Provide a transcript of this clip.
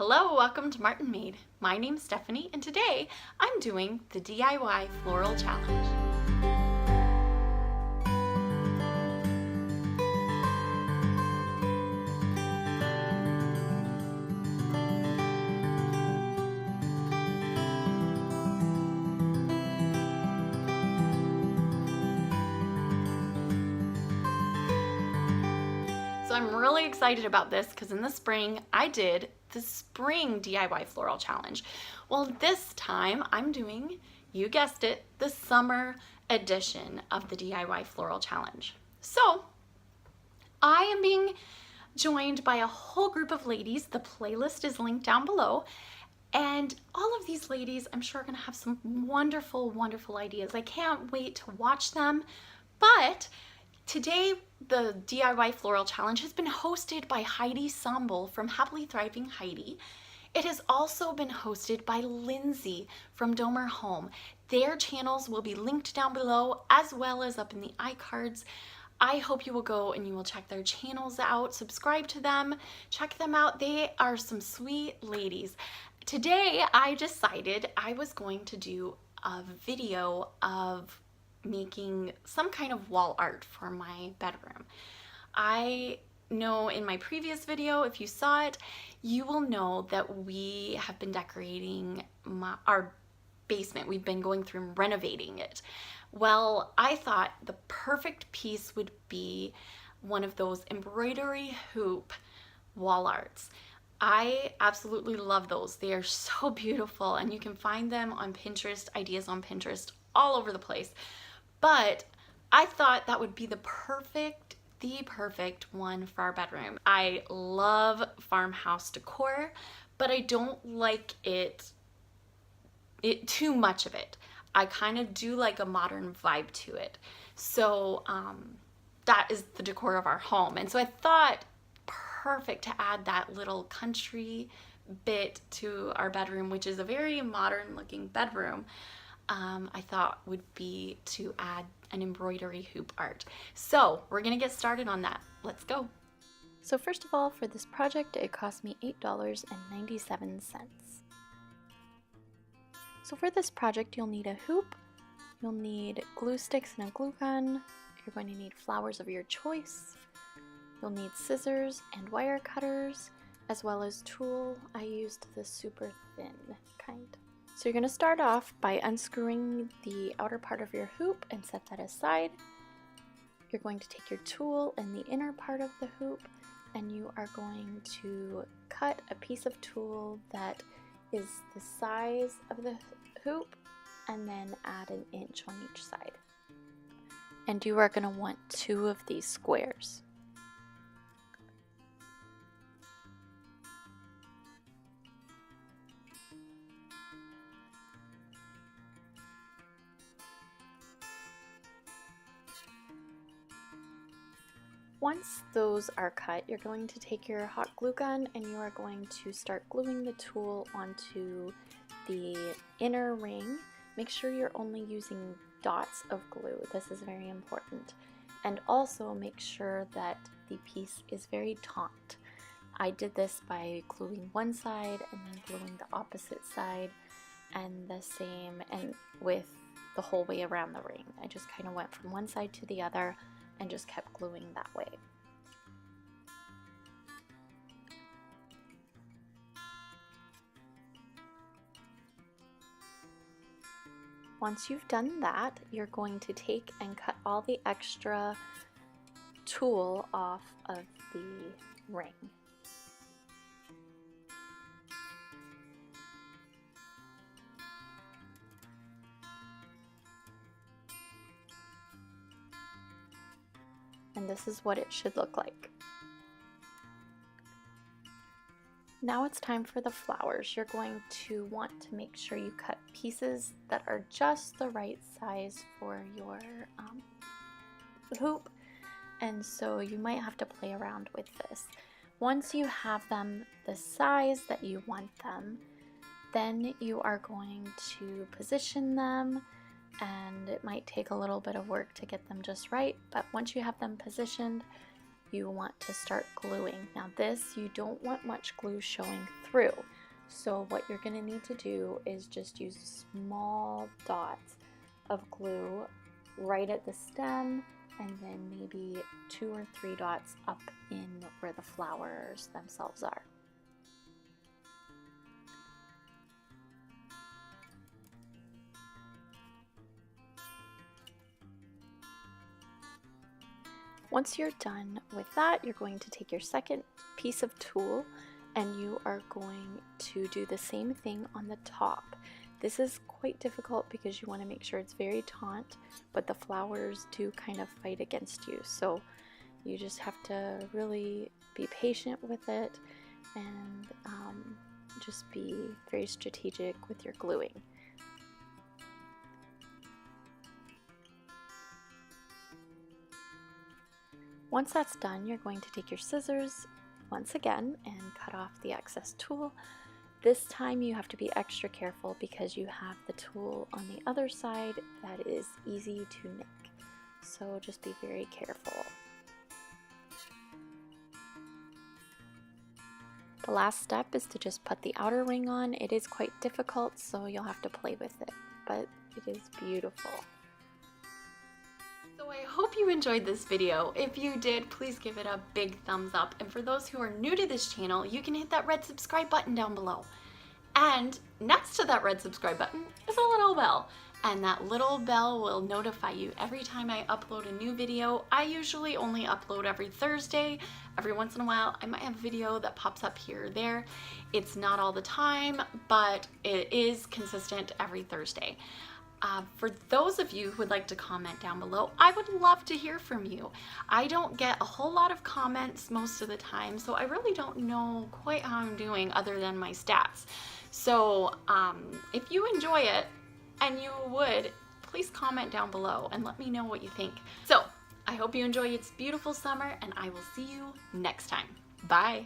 Hello, welcome to Martinmade. My name's Stephanie and today I'm doing the DIY Floral Challenge. So I'm really excited about this because in the spring I did the spring DIY floral challenge. Well, this time I'm doing, you guessed it, the summer edition of the DIY floral challenge. So I am being joined by a whole group of ladies. The playlist is linked down below. And all of these ladies, I'm sure, are gonna have some wonderful, wonderful ideas. I can't wait to watch them. But today, the DIY Floral Challenge has been hosted by Heidi Sombel from Happily Thriving Heidi. It has also been hosted by Lindsay from Domer Home. Their channels will be linked down below as well as up in the iCards. I hope you will go and you will check their channels out, subscribe to them, check them out. They are some sweet ladies. Today, I decided I was going to do a video of making some kind of wall art for my bedroom. I know in my previous video, if you saw it, you will know that we have been decorating our basement. We've been going through and renovating it. Well, I thought the perfect piece would be one of those embroidery hoop wall arts. I absolutely love those. They are so beautiful and you can find them on Pinterest, ideas on Pinterest, all over the place. But I thought that would be the perfect one for our bedroom. I love farmhouse decor, but I don't like it too much of it. I kind of do like a modern vibe to it. So that is the decor of our home. And so I thought perfect to add that little country bit to our bedroom, which is a very modern looking bedroom. I thought would be to add an embroidery hoop art. So we're gonna get started on that. Let's go. So first of all, for this project, it cost me $8.97. So for this project, you'll need a hoop, you'll need glue sticks and a glue gun, you're going to need flowers of your choice, you'll need scissors and wire cutters, as well as tulle. I used the super thin kind. So you're going to start off by unscrewing the outer part of your hoop and set that aside. You're going to take your tulle and the inner part of the hoop and you are going to cut a piece of tulle that is the size of the hoop and then add an inch on each side. And you are going to want 2 of these squares. Once those are cut, you're going to take your hot glue gun and you are going to start gluing the tulle onto the inner ring. Make sure you're only using dots of glue. This is very important. And also make sure that the piece is very taut. I did this by gluing one side and then gluing the opposite side, and the same and with the whole way around the ring. I just kind of went from one side to the other and just kept gluing that way. Once you've done that, you're going to take and cut all the extra tulle off of the ring. And this is what it should look like. Now it's time for the flowers. You're going to want to make sure you cut pieces that are just the right size for your hoop, and so you might have to play around with this. Once you have them the size that you want them, then you are going to position them, and it might take a little bit of work to get them just right, but once you have them positioned, you want to start gluing. Now this, you don't want much glue showing through. So what you're going to need to do is just use small dots of glue right at the stem, and then maybe 2 or 3 dots up in where the flowers themselves are. Once you're done with that, you're going to take your second piece of tulle and you are going to do the same thing on the top. This is quite difficult because you want to make sure it's very taut, but the flowers do kind of fight against you. So you just have to really be patient with it and just be very strategic with your gluing. Once that's done, you're going to take your scissors once again and cut off the excess tulle. This time you have to be extra careful because you have the tulle on the other side that is easy to nick. So just be very careful. The last step is to just put the outer ring on. It is quite difficult, so you'll have to play with it, but it is beautiful. So I hope you enjoyed this video. If you did, please give it a big thumbs up. And for those who are new to this channel, you can hit that red subscribe button down below. And next to that red subscribe button is a little bell. And that little bell will notify you every time I upload a new video. I usually only upload every Thursday. Every once in a while, I might have a video that pops up here or there. It's not all the time, but it is consistent every Thursday. For those of you who would like to comment down below, I would love to hear from you. I don't get a whole lot of comments most of the time, so I really don't know quite how I'm doing other than my stats. So if you enjoy it and you would, please comment down below and let me know what you think. So I hope you enjoy its beautiful summer, and I will see you next time. Bye.